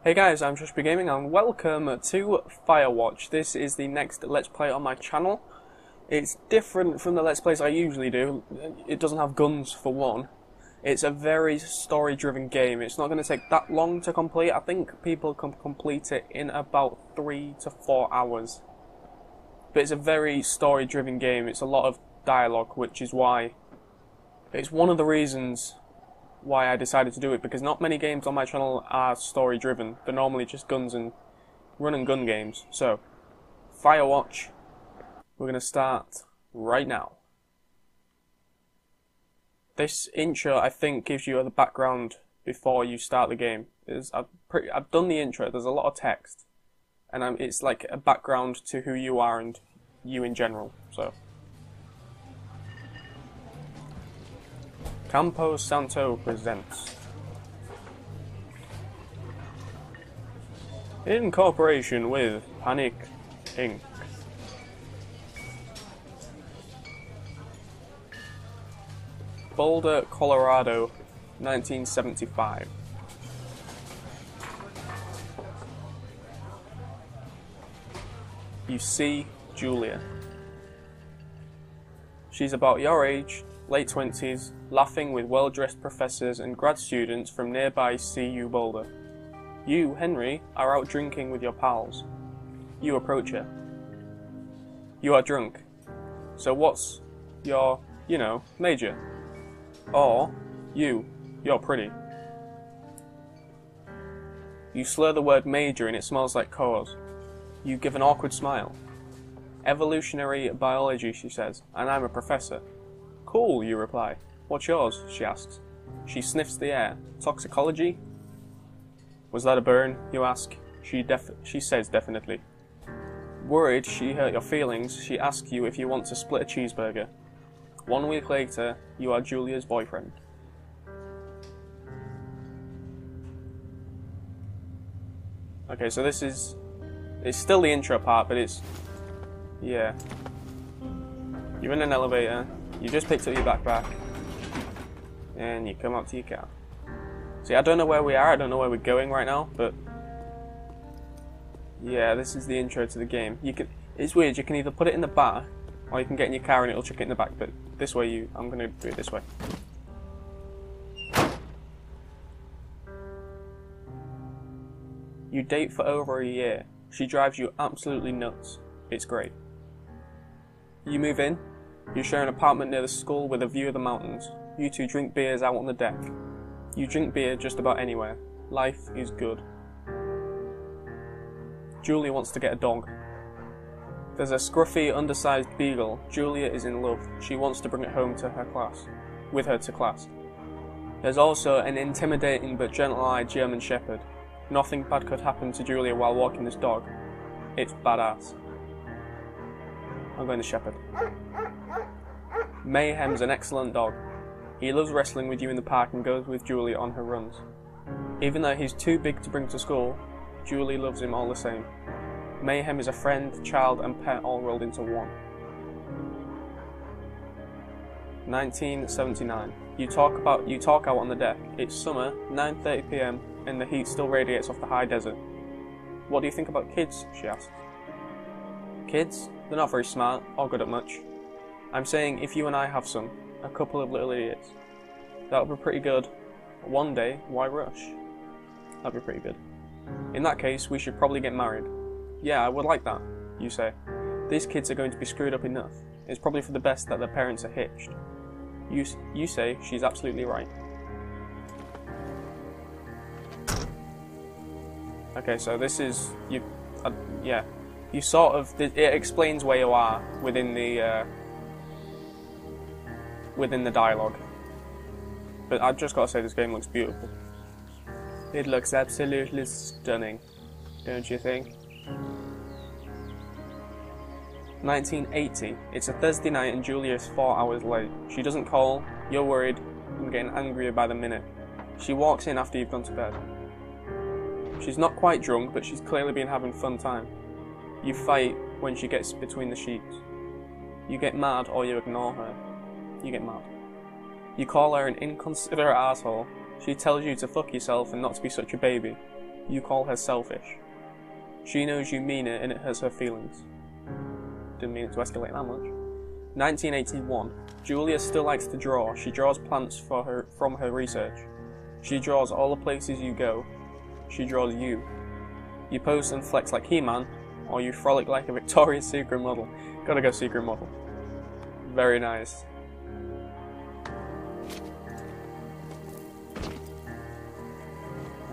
Hey guys, I'm JoshBeGaming and welcome to Firewatch. This is the next Let's Play on my channel. It's different from the Let's Plays I usually do. It doesn't have guns for one. It's a very story-driven game. It's not going to take that long to complete. I think people can complete it in about 3 to 4 hours. But it's a very story-driven game. It's a lot of dialogue, which is why... It's one of the reasons why I decided to do it, because not many games on my channel are story driven. They're normally just guns and run and gun games. So, Firewatch, we're going to start right now. This intro, I think, gives you the background before you start the game. I've done the intro, there's a lot of text, and it's like a background to who you are and you in general. So, Campo Santo presents, in cooperation with Panic Inc. Boulder, Colorado, 1975. You see Julia. She's about your age, late 20s, laughing with well-dressed professors and grad students from nearby CU Boulder. You, Henry, are out drinking with your pals. You approach her. You are drunk. So what's your, major? Or, you're pretty. You slur the word major and it smells like cause. You give an awkward smile. Evolutionary biology, she says, and I'm a professor. Cool, you reply. What's yours? She asks. She sniffs the air. Toxicology? Was that a burn? You ask. She says definitely. Worried she hurt your feelings, she asks you if you want to split a cheeseburger. 1 week later, you are Julia's boyfriend. Okay, so it's still the intro part, but yeah. You're in an elevator. You just picked up your backpack, and you come up to your car. See, I don't know where we are, I don't know where we're going right now, but yeah, this is the intro to the game. It's weird, you can either put it in the back, or you can get in your car and it'll chuck it in the back, but this way I'm going to do it this way. You date for over a year. She drives you absolutely nuts. It's great. You move in. You share an apartment near the school with a view of the mountains. You two drink beers out on the deck. You drink beer just about anywhere. Life is good. Julia wants to get a dog. There's a scruffy, undersized beagle. Julia is in love. She wants to bring it home to her class. With her to class. There's also an intimidating but gentle-eyed German shepherd. Nothing bad could happen to Julia while walking this dog. It's badass. I'm going to shepherd. Mayhem's an excellent dog. He loves wrestling with you in the park and goes with Julie on her runs. Even though he's too big to bring to school, Julie loves him all the same. Mayhem is a friend, child and pet all rolled into one. 1979. You talk out on the deck. It's summer, 9:30 PM, and the heat still radiates off the high desert. What do you think about kids? She asks. Kids? They're not very smart or good at much. I'm saying if you and I have some, a couple of little idiots, that would be pretty good. One day, why rush? That'd be pretty good. In that case, we should probably get married. Yeah, I would like that, you say. These kids are going to be screwed up enough. It's probably for the best that their parents are hitched. You say she's absolutely right. Okay, so this is yeah. You sort of it explains where you are within the dialogue. But I've just got to say this game looks beautiful. It looks absolutely stunning, don't you think? 1980. It's a Thursday night and Julia is 4 hours late. She doesn't call, you're worried, and getting angrier by the minute. She walks in after you've gone to bed. She's not quite drunk, but she's clearly been having fun time. You fight when she gets between the sheets. You get mad or you ignore her. You get mad. You call her an inconsiderate asshole. She tells you to fuck yourself and not to be such a baby. You call her selfish. She knows you mean it and it hurts her feelings. Didn't mean it to escalate that much. 1981. Julia still likes to draw. She draws plants from her research. She draws all the places you go. She draws you. You pose and flex like He-Man, or you frolic like a Victoria's Secret model. Gotta go Secret model. Very nice.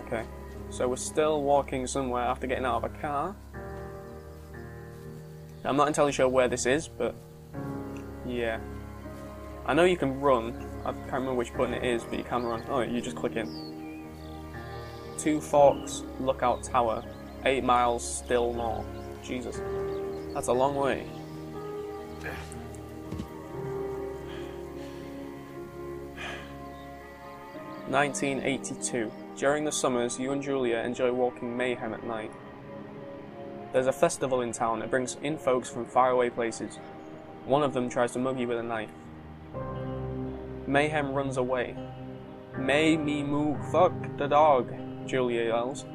Okay, so we're still walking somewhere after getting out of a car. I'm not entirely sure where this is, but yeah. I know you can run. I can't remember which button it is, but you can run. Oh, you just click in. 2 Forks Lookout Tower. 8 miles still north. Jesus. That's a long way. (1982) During the summers, you and Julia enjoy walking Mayhem at night. There's a festival in town that brings in folks from faraway places. One of them tries to mug you with a knife. Mayhem runs away. "May me moo, fuck the dog," Julia yells.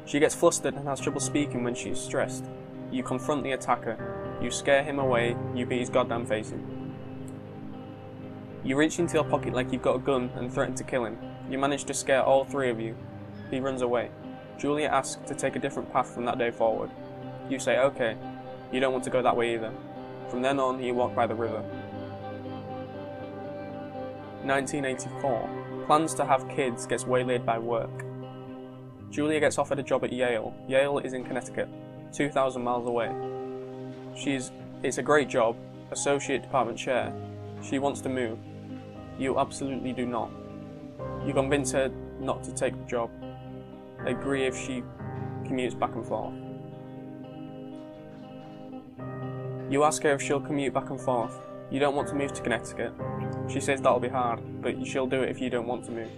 She gets flustered and has trouble speaking when she is stressed. You confront the attacker. You scare him away. You beat his goddamn face in. You reach into your pocket like you've got a gun and threaten to kill him. You manage to scare all 3 of you. He runs away. Julia asks to take a different path from that day forward. You say okay. You don't want to go that way either. From then on, you walk by the river. 1984. Plans to have kids gets waylaid by work. Julia gets offered a job at Yale. Yale is in Connecticut, 2,000 miles away. It's a great job, associate department chair. She wants to move. You absolutely do not. You convince her not to take the job. Agree if she commutes back and forth. You ask her if she'll commute back and forth. You don't want to move to Connecticut. She says that'll be hard, but she'll do it if you don't want to move.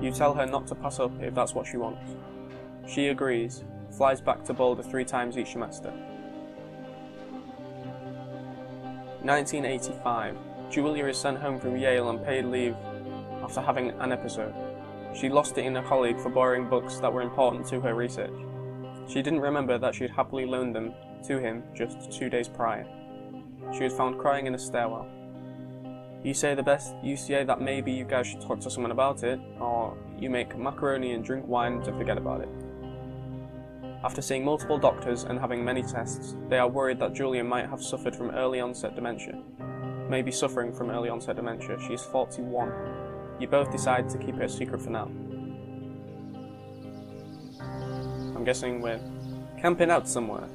You tell her not to pass up if that's what she wants. She agrees, flies back to Boulder 3 times each semester. 1985. Julia is sent home from Yale on paid leave after having an episode. She lost it in a colleague for borrowing books that were important to her research. She didn't remember that she had happily loaned them to him just 2 days prior. She was found crying in a stairwell. You say that maybe you guys should talk to someone about it, or you make macaroni and drink wine to forget about it. After seeing multiple doctors and having many tests, they are worried that Julia might have suffered from early onset dementia. Maybe suffering from early onset dementia. She is 41. You both decide to keep it a secret for now. I'm guessing we're camping out somewhere.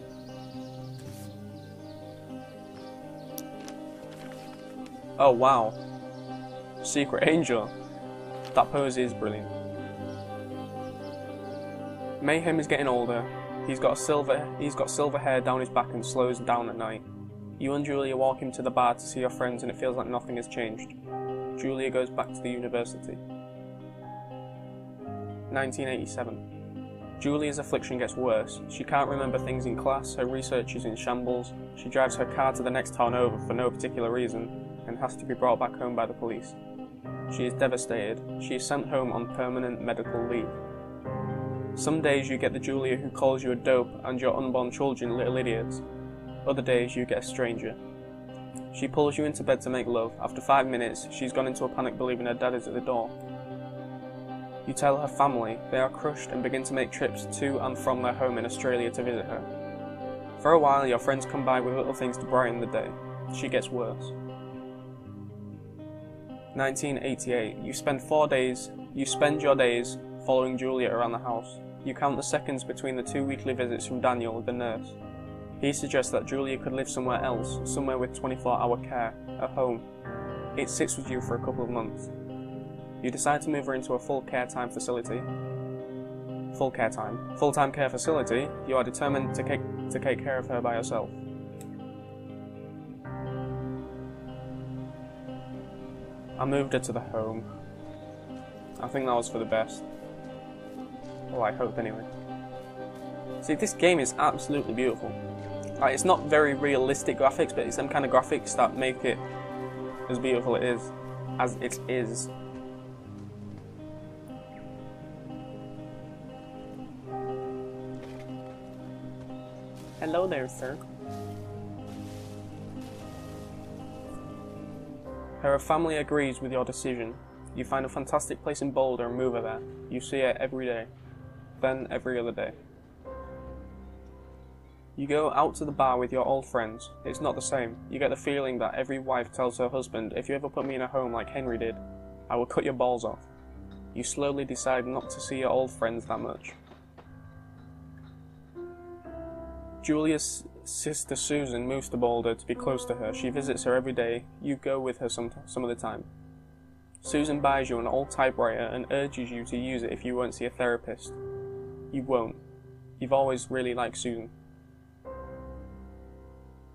Oh wow. Secret Angel. That pose is brilliant. Mayhem is getting older. He's got silver hair down his back and slows down at night. You and Julia walk him to the bar to see your friends and it feels like nothing has changed. Julia goes back to the university. 1987. Julia's affliction gets worse. She can't remember things in class, her research is in shambles, she drives her car to the next town over for no particular reason, and has to be brought back home by the police. She is devastated. She is sent home on permanent medical leave. Some days you get the Julia who calls you a dope and your unborn children little idiots. Other days you get a stranger. She pulls you into bed to make love. After 5 minutes, she's gone into a panic believing her dad is at the door. You tell her family. They are crushed and begin to make trips to and from their home in Australia to visit her. For a while, your friends come by with little things to brighten the day. She gets worse. 1988. You spend your days following Julia around the house. You count the seconds between the 2 weekly visits from Daniel, the nurse. He suggests that Julia could live somewhere else, somewhere with 24-hour care, a home. It sits with you for a couple of months. You decide to move her into a full-time care facility. You are determined to take care of her by yourself. I moved her to the home. I think that was for the best. Well, I hope anyway. See, this game is absolutely beautiful. Like, it's not very realistic graphics, but it's some kind of graphics that make it as beautiful as it is. Hello there, sir. Her family agrees with your decision. You find a fantastic place in Boulder and move her there. You see her every day. Then every other day. You go out to the bar with your old friends. It's not the same. You get the feeling that every wife tells her husband, if you ever put me in a home like Henry did, I will cut your balls off. You slowly decide not to see your old friends that much. Julia's sister Susan moves to Boulder to be close to her. She visits her every day. You go with her some of the time. Susan buys you an old typewriter and urges you to use it if you won't see a therapist. You won't. You've always really liked Susan.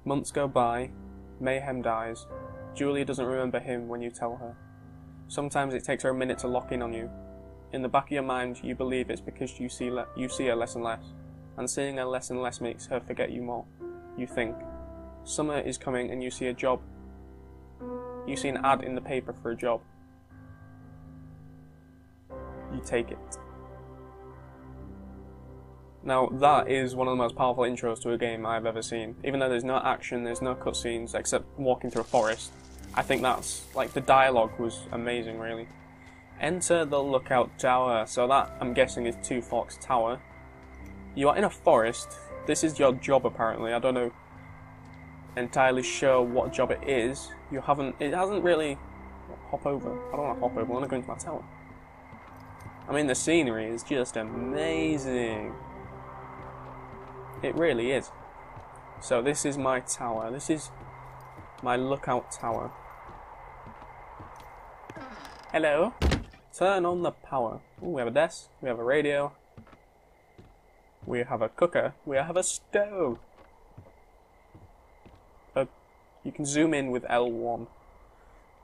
Months go by. Mayhem dies. Julia doesn't remember him when you tell her. Sometimes it takes her a minute to lock in on you. In the back of your mind, you believe it's because you see her less and less. And seeing her less and less makes her forget you more. You think. Summer is coming and you see a job. You see an ad in the paper for a job. You take it. Now, that is one of the most powerful intros to a game I've ever seen. Even though there's no action, there's no cutscenes, except walking through a forest. I think that's, like, the dialogue was amazing, really. Enter the lookout tower. So that, I'm guessing, is Two Forks Tower. You are in a forest. This is your job, apparently. I don't know entirely sure what job it is. It hasn't really... Hop over. I don't want to hop over, I want to go into my tower. I mean, the scenery is just amazing. It really is. So this is my tower. This is my lookout tower. Hello. Turn on the power. Ooh, we have a desk. We have a radio. We have a cooker. We have a stove. You can zoom in with L1.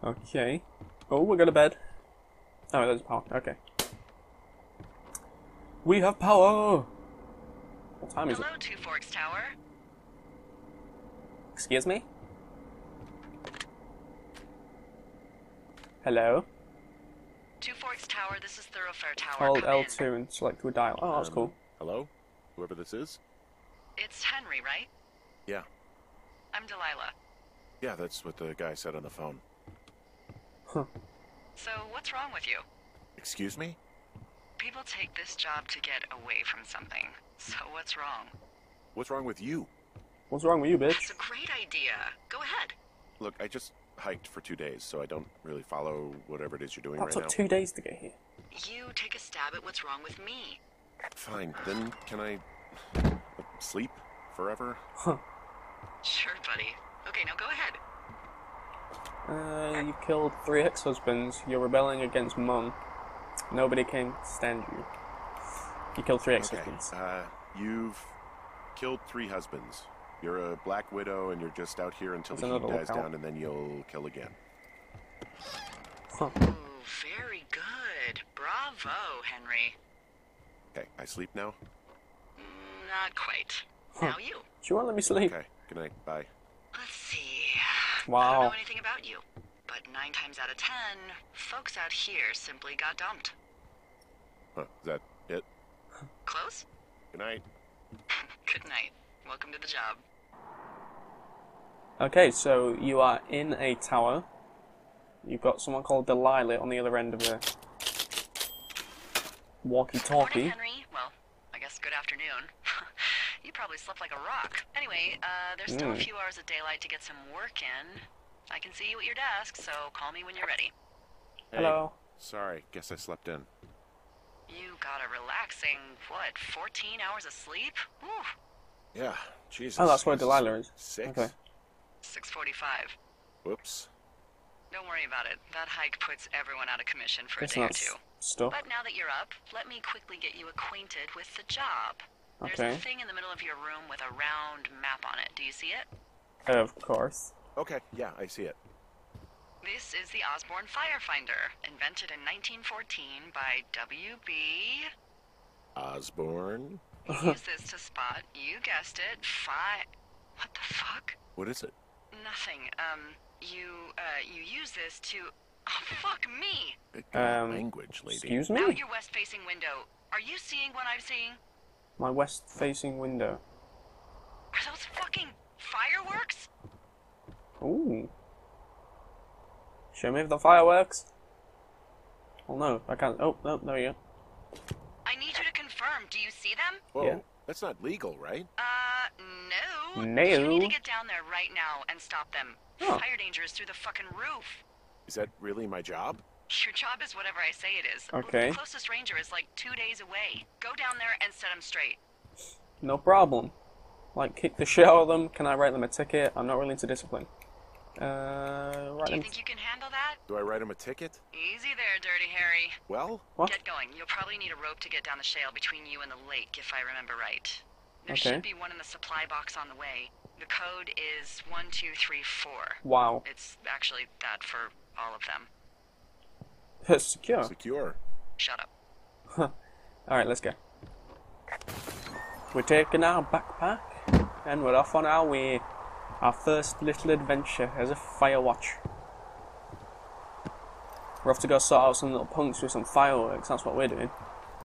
Okay. Oh, we got a bed. Oh, there's power. Okay. We have power! What time is it? Hello, Two Forks Tower. Excuse me? Hello? Two Forks Tower, this is Thoroughfare Tower. Hold Come L2 in. and select to dial. Oh, that's cool. Hello? Whoever this is? It's Henry, right? Yeah. I'm Delilah. Yeah, that's what the guy said on the phone. Huh. So, what's wrong with you? Excuse me? People take this job to get away from something. So, what's wrong? What's wrong with you? What's wrong with you, bitch? That's a great idea. Go ahead. Look, I just hiked for 2 days, so I don't really follow whatever it is you're doing That right took now. 2 days to get here. You take a stab at what's wrong with me. Fine, then can I sleep forever? Huh. Sure, buddy. Okay, now go ahead. You killed 3 ex-husbands. You're rebelling against Mum. Nobody can stand you. You killed 3 ex-husbands. Okay, you've killed 3 husbands. You're a black widow and you're just out here until the heat dies down and then you'll kill again. Huh. Ooh, very good. Bravo, Henry. Okay, I sleep now? Not quite. Huh. Now you. Do you want to let me sleep? Okay, good night, bye. Let's see. I Wow. don't know anything about you, but 9 times out of 10, folks out here simply got dumped. Huh, is that it? Close? Good night. Good night. Welcome to the job. Okay, so you are in a tower. You've got someone called Delilah on the other end of the walkie-talkie. Morning, Henry. Well, I guess good afternoon. You probably slept like a rock. Anyway, there's still a few hours of daylight to get some work in. I can see you at your desk, so call me when you're ready. Hello. Hey, sorry, guess I slept in. You got a relaxing, 14 hours of sleep? Whew. Yeah, Jesus. Oh, that's where this Delilah is. 6? Okay. 6:45. Whoops. Don't worry about it. That hike puts everyone out of commission for a It's day or not two. stuff. But now that you're up, let me quickly get you acquainted with the job. There's Okay. a thing in the middle of your room with a round map on it. Do you see it? Of course. Okay, yeah, I see it. This is the Osborne Firefinder, invented in 1914 by W.B. Osborne? We use this to spot, you guessed it, What the fuck? What is it? Nothing. You use this to... Oh, fuck me! Big language, lady. Excuse me? Out your west-facing window. Are you seeing what I'm seeing? My west-facing window. Are those fucking fireworks? Ooh. Show me the fireworks. Oh no, I can't. Oh, no, there we go. I need you to confirm. Do you see them? Whoa, Yeah. that's not legal, right? No. No. You need to get down there right now and stop them. Oh. Fire danger is through the fucking roof. Is that really my job? Your job is whatever I say it is. Okay. The closest ranger is like 2 days away. Go down there and set them straight. No problem. Like, kick the shit out of them. Can I write them a ticket? I'm not really into discipline. Do you think you can handle that? Do I write him a ticket? Easy there, Dirty Harry. Well, What? Get going. You'll probably need a rope to get down the shale between you and the lake, if I remember right. There Okay. should be one in the supply box on the way. The code is 1234. Wow. It's actually that for all of them. It's secure. secure. Shut up. Alright, let's go. We're taking our backpack and we're off on our way. Our first little adventure as a Firewatch. We're off to go sort out some little punks with some fireworks, that's what we're doing.